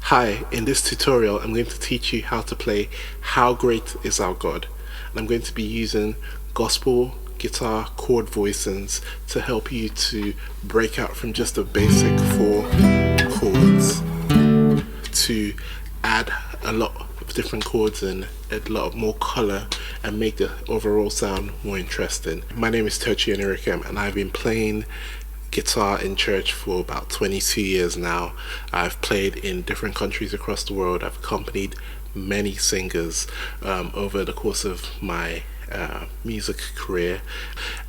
Hi, in this tutorial I'm going to teach you how to play How Great Is Our God, and I'm going to be using gospel guitar chord voicings to help you to break out from just a basic 4 chords to add a lot of different chords and a lot more color and make the overall sound more interesting. My name is Tochi Anurukem and I've been playing guitar in church for about 22 years now. I've played in different countries across the world. I've accompanied many singers over the course of my music career,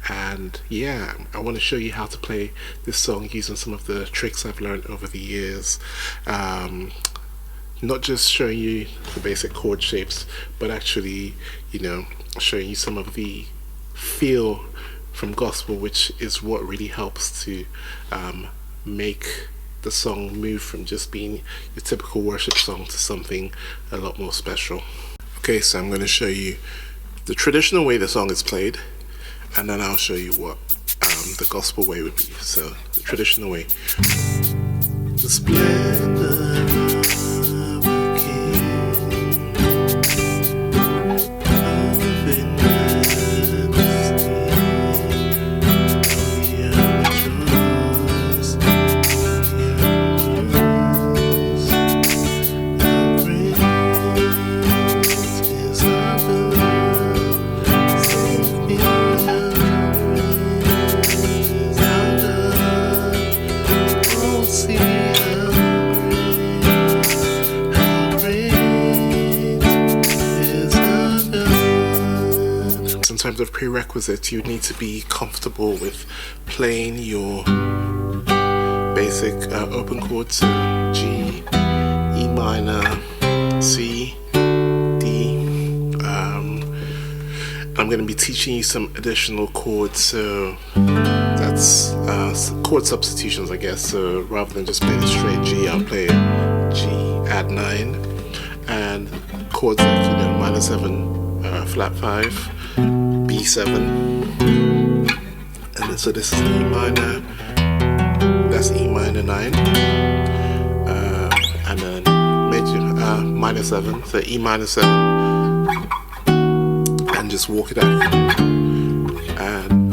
and yeah, I want to show you how to play this song using some of the tricks I've learned over the years. Not just showing you the basic chord shapes, but actually, you know, showing you some of the feel from gospel, which is what really helps to make the song move from just being your typical worship song to something a lot more special. Okay, so I'm going to show you the traditional way the song is played, and then I'll show you what the gospel way would be. So the traditional way. The splendor of a king, in terms of prerequisites, you need to be comfortable with playing your basic open chords, so G, E minor, C, D. I'm going to be teaching you some additional chords, so that's chord substitutions, I guess. So rather than just playing a straight G, I'll play G, add 9, and chords like, you know, minor 7, flat 5, B7, and then so this is E minor, that's E minor 9, and then major minor 7, so E minor 7, and just walk it out, and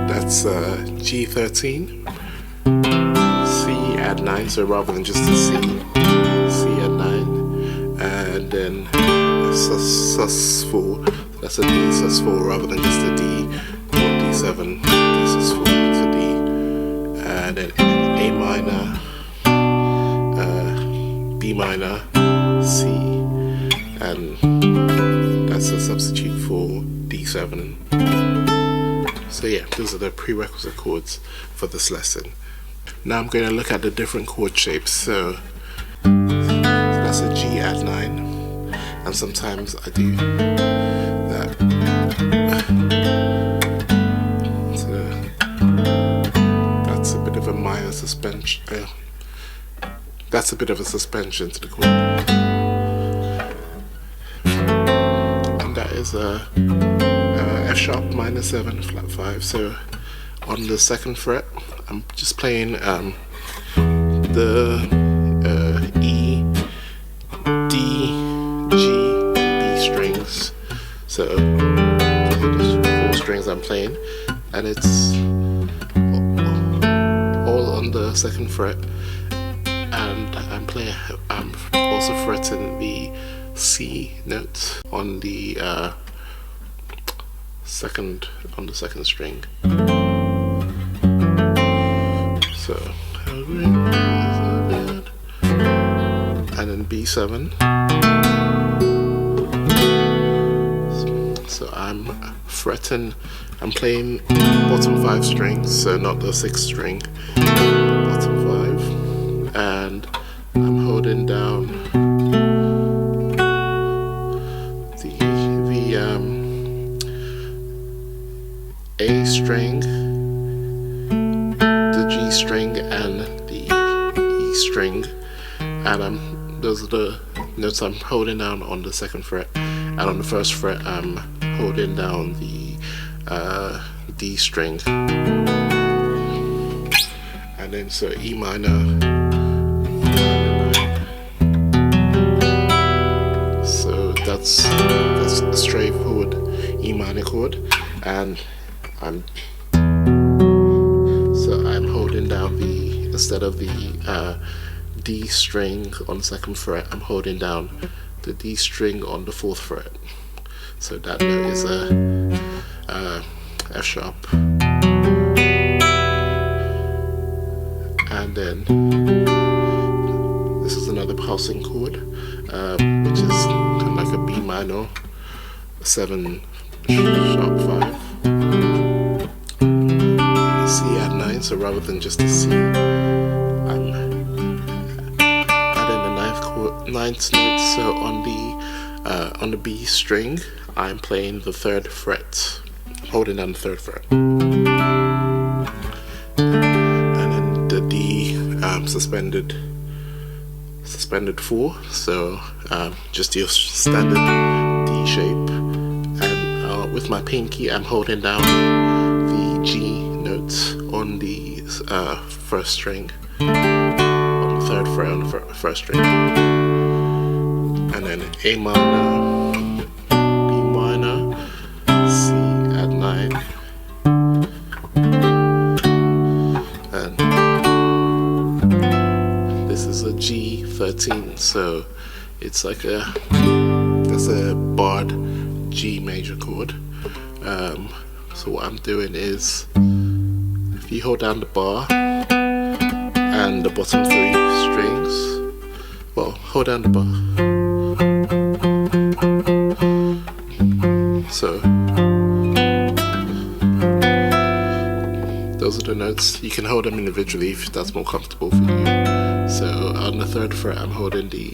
that's G13, C add 9, so rather than just a C add 9, and then sus4, that's a D sus4 rather than just a D, or D7, D sus4 to D, and then A minor, B minor, C, and that's a substitute for D7. So yeah, those are the prerequisite chords for this lesson. Now I'm going to look at the different chord shapes. So that's a G add 9, and sometimes I do that. So that's a bit of a minor suspension. That's a bit of a suspension to the chord, and that is a F sharp minor 7 flat 5. So on the 2nd fret, I'm just playing the E, D, G, B strings. So those are the 4 strings I'm playing, and it's all on the 2nd fret, and I'm also fretting the C note on the second string. So and then B7. So I'm playing bottom 5 strings, so not the 6th string, bottom 5, and I'm holding down the string, the G string, and the E string, and those are the notes I'm holding down on the 2nd fret, and on the 1st fret I'm holding down the D string, and then so E minor, so that's a straightforward E minor chord, and I'm holding down instead of the D string on the 2nd fret, I'm holding down the D string on the 4th fret. So that note is a F sharp, and then this is another pulsing chord, which is kind of like a B minor 7 sharp 5, C add 9. So rather than just a C, I'm adding the ninth note. So on the B string, I'm playing the 3rd fret, holding down the 3rd fret, and then the D suspended 4. So just your standard D shape, and with my pinky, I'm holding down the G notes on the 1st string, on the 3rd fret on the 1st string, and then A minor, B minor, C add 9, and this is a G13. So it's like that's a barred G major chord. So what I'm doing is, if you hold down the bar and the bottom 3 strings, well, hold down the bar. So those are the notes. You can hold them individually if that's more comfortable for you. So on the 3rd fret, I'm holding the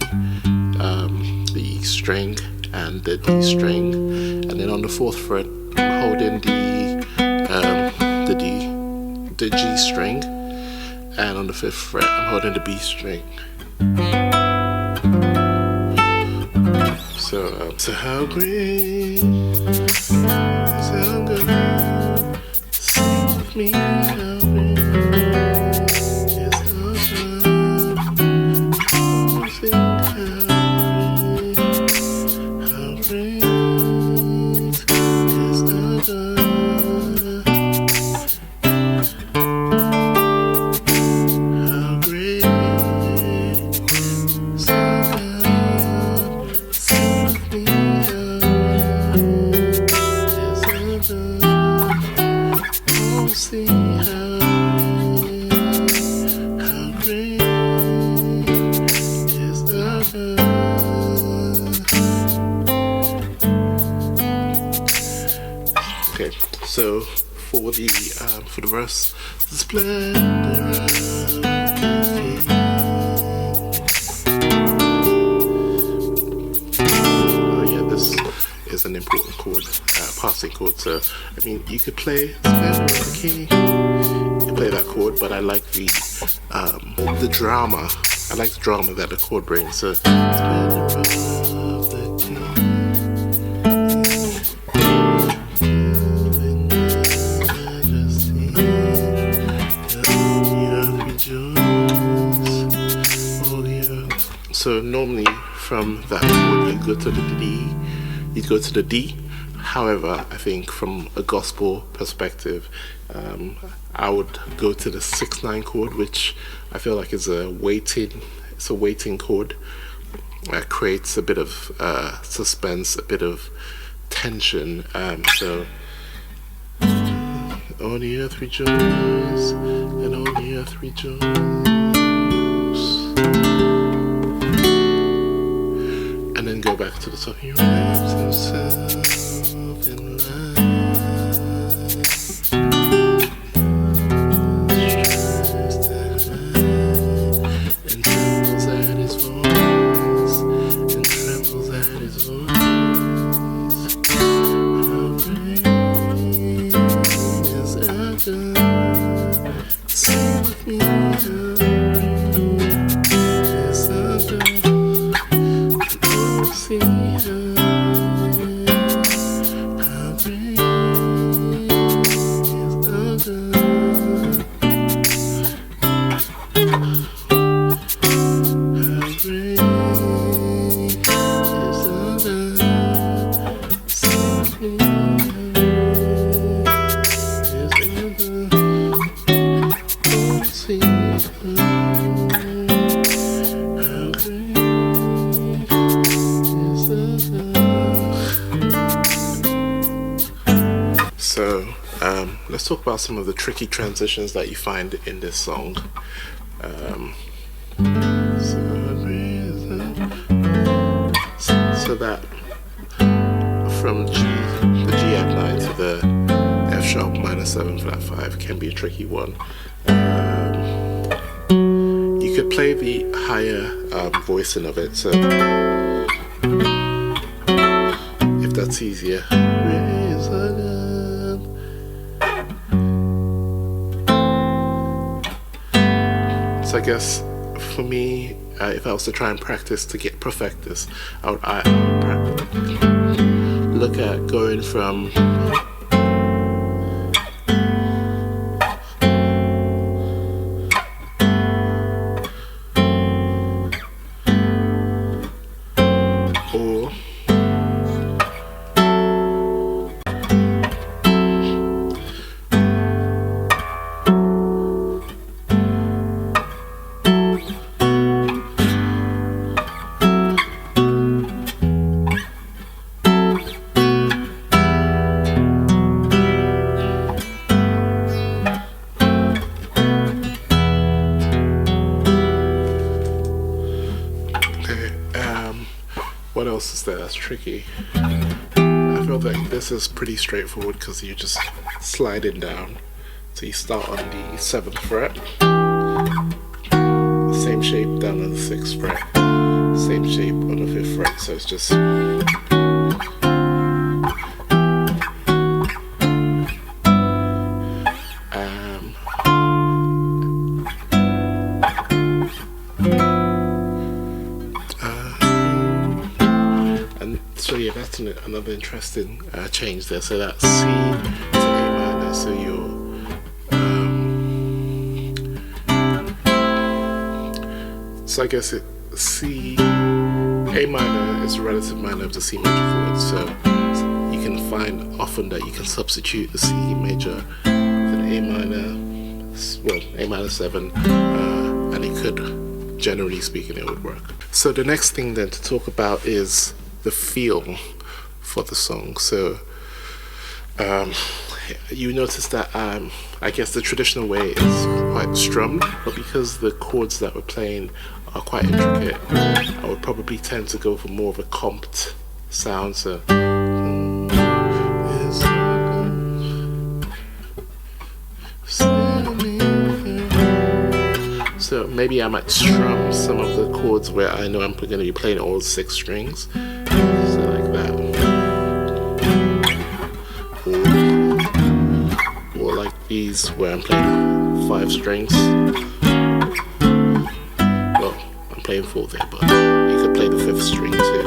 E string and the D string, and then on the 4th fret, I'm holding the G string, and on the 5th fret, I'm holding the B string. So how great is our God? Sing with me, how great is our God? Oh, sing how great is our God? How great is our God? Sing with me, see how great is our God. Okay, so for the verse, the splendor of this is an important chord, passing chord. So I mean, you could play splendor of the King, you play that chord, but I like the drama. I like the drama that the chord brings. So splendor of the King, so normally from that chord you go to the D. You go to the D. However, I think from a gospel perspective, I would go to the 6/9 chord, which I feel like is a weighting chord that creates a bit of suspense, a bit of tension. So on the earth rejoice, and on the earth rejoice. And then go back to the top. He wraps himself in light, tries to hide, and trembles at his voice, and trembles at his voice. How great is our So let's talk about some of the tricky transitions that you find in this song. So that from the G add 9 to the F sharp minor 7 flat 5 can be a tricky one. You could play the higher voicing of it, so if that's easier. So I guess for me, if I was to try and practice to perfect this, I would look at going from what else is there that's tricky? I feel like this is pretty straightforward because you just slide it down. So you start on the 7th fret, same shape down on the 6th fret, same shape on the 5th fret, so it's just so yeah, that's another interesting change there. So that's C to A minor. So you're so I guess C, A minor is a relative minor of the C major chord. So you can find often that you can substitute the C major with an A minor, well, A minor 7, and it could, generally speaking, it would work. So the next thing then to talk about is the feel for the song. So you notice that I guess the traditional way is quite strummed, but because the chords that we're playing are quite intricate, I would probably tend to go for more of a comped sound. So maybe I might strum some of the chords where I know I'm going to be playing all 6 strings, so like that, or like these where I'm playing 5 strings. Well, I'm playing 4 there, but you could play the 5th string too.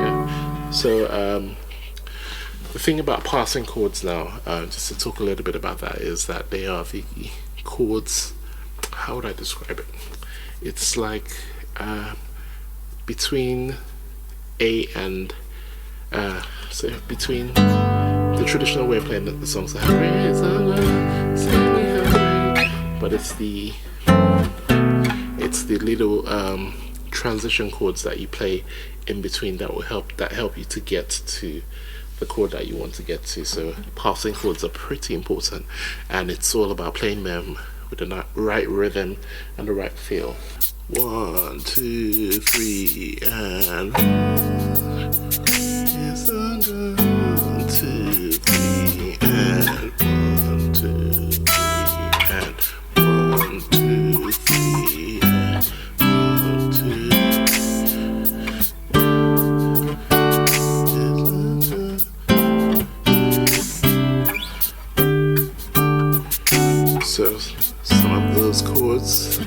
Yeah. So the thing about passing chords now, just to talk a little bit about that, is that they are the chords, how would I describe it? It's like between A and so between the traditional way of playing the songs, but it's the little transition chords that you play in between that will help you to get to the chord that you want to get to. So passing chords are pretty important, and it's all about playing them with the right rhythm and the right feel. 1, 2, 3, and 1, 2, 3, and 1, 2, 3, and 1, 2, 3, and 1, 2. So some of those chords.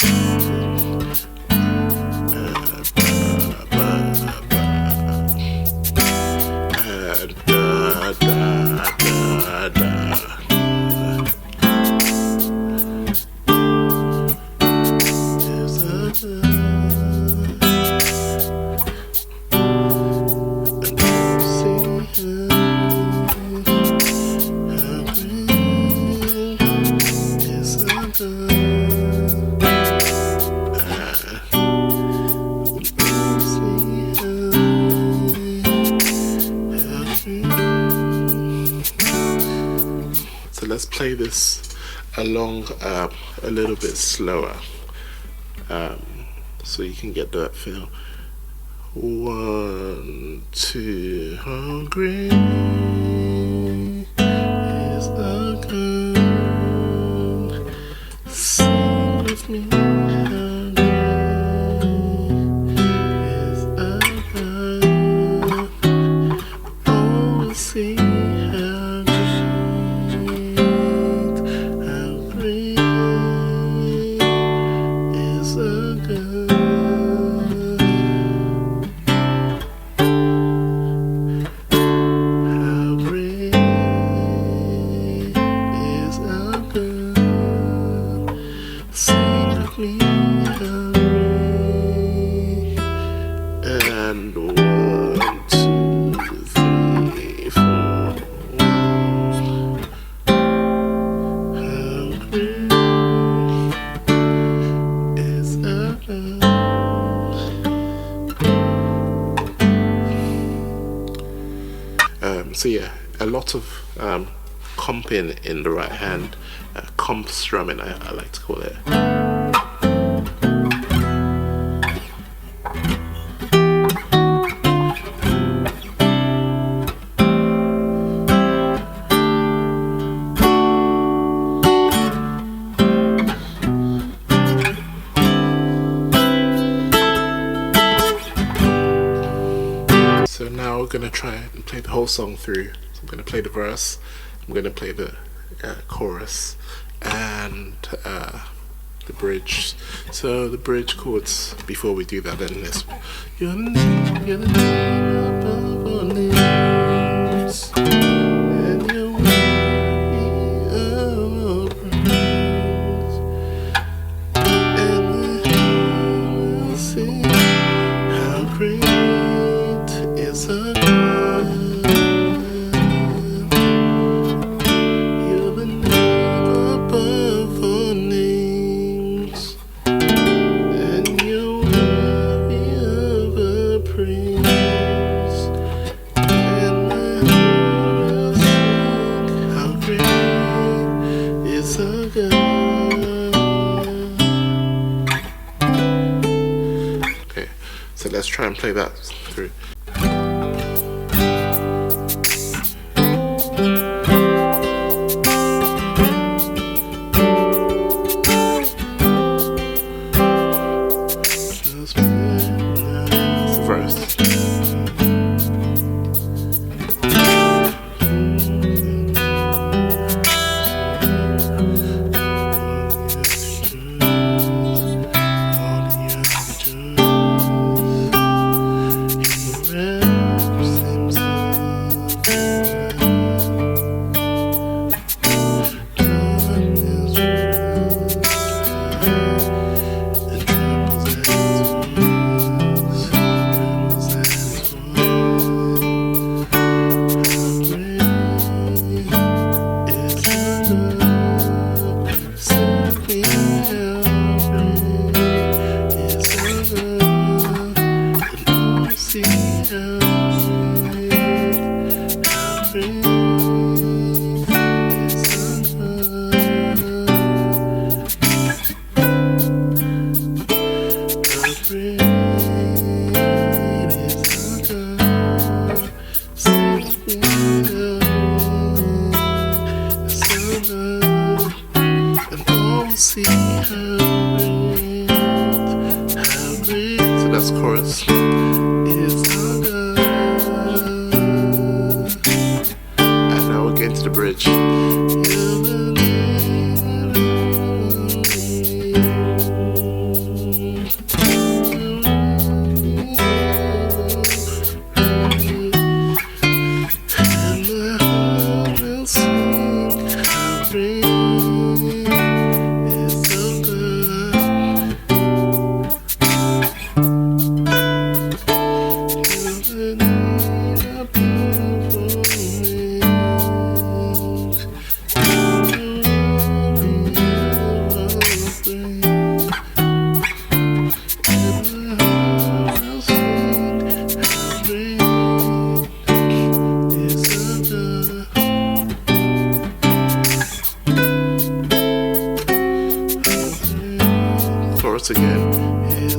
So let's play this along a little bit slower, so you can get that feel. 1, 2, how great is our God. Sing with me, how great is our God. Oh, we'll see how great is our God. And 1, 2, 3, 4. How great is our God. So yeah, a lot of comping in the right hand, comp strumming I like to call it. So now we're going to try and play the whole song through. So I'm going to play the verse, I'm going to play the chorus, and the bridge. So the bridge chords, before we do that, then this. You're the name above all names, and you're worthy of all praise, and the heaven will sing how great is our God. You're the name above all names, and you're worthy of our praise, and the heaven will sing how great is our God. Okay, so let's try and play that through. So that's chorus. And now we're getting to the bridge. chorus again. Is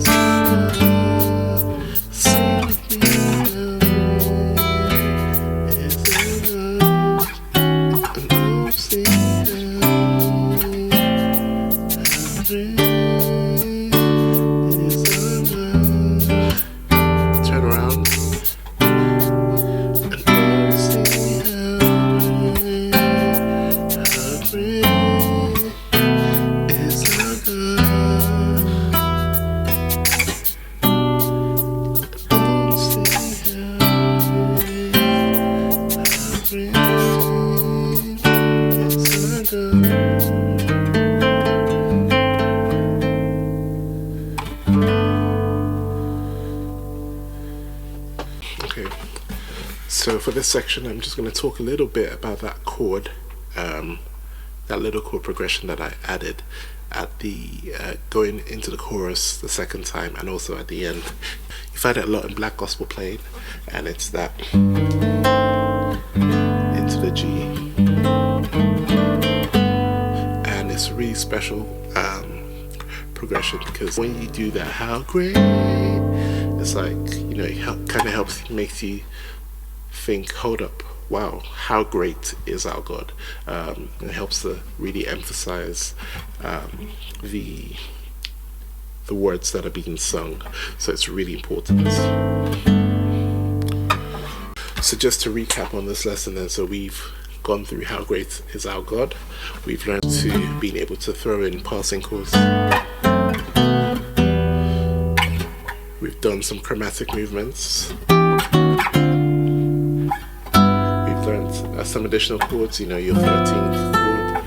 turn around. Okay, so for this section I'm just going to talk a little bit about that chord, that little chord progression that I added at the going into the chorus the second time, and also at the end. You find it a lot in black gospel playing, and it's that into the G, and it's a really special progression, because when you do that, how great, it's like, you know, it kind of helps, makes you think, hold up, wow, how great is our God. It helps to really emphasize the words that are being sung, so it's really important. So just to recap on this lesson then, so we've gone through how great is our God, we've learned to being able to throw in passing chords, we've done some chromatic movements, we've learned some additional chords, you know, your 13th chord,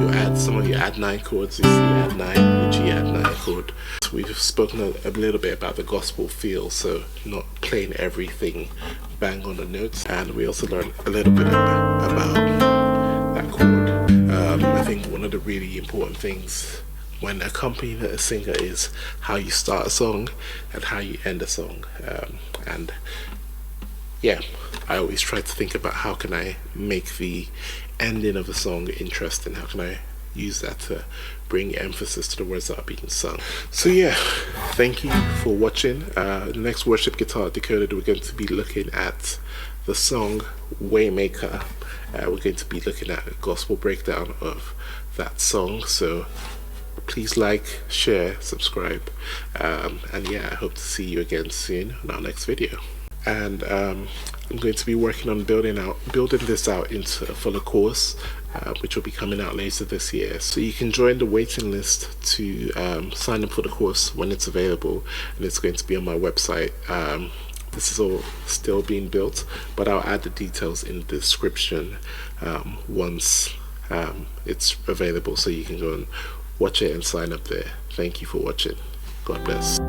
you add some of your add 9 chords, you see add 9, your G add 9 chord. So we've spoken a little bit about the gospel feel, so not playing everything bang on the notes, and we also learned a little bit about that chord. I think one of the really important things when accompanying a singer is how you start a song and how you end a song, and yeah, I always try to think about how can I make the ending of a song interesting, how can I use that to bring emphasis to the words that are being sung. So yeah, thank you for watching. The next Worship Guitar Decoded, we're going to be looking at the song Waymaker. We're going to be looking at a gospel breakdown of that song, so please like, share, subscribe, and yeah, I hope to see you again soon on our next video. And I'm going to be working on building this out into a fuller course, which will be coming out later this year. So you can join the waiting list to sign up for the course when it's available, and it's going to be on my website. This is all still being built, but I'll add the details in the description once it's available, so you can go and watch it and sign up there. Thank you for watching. God bless.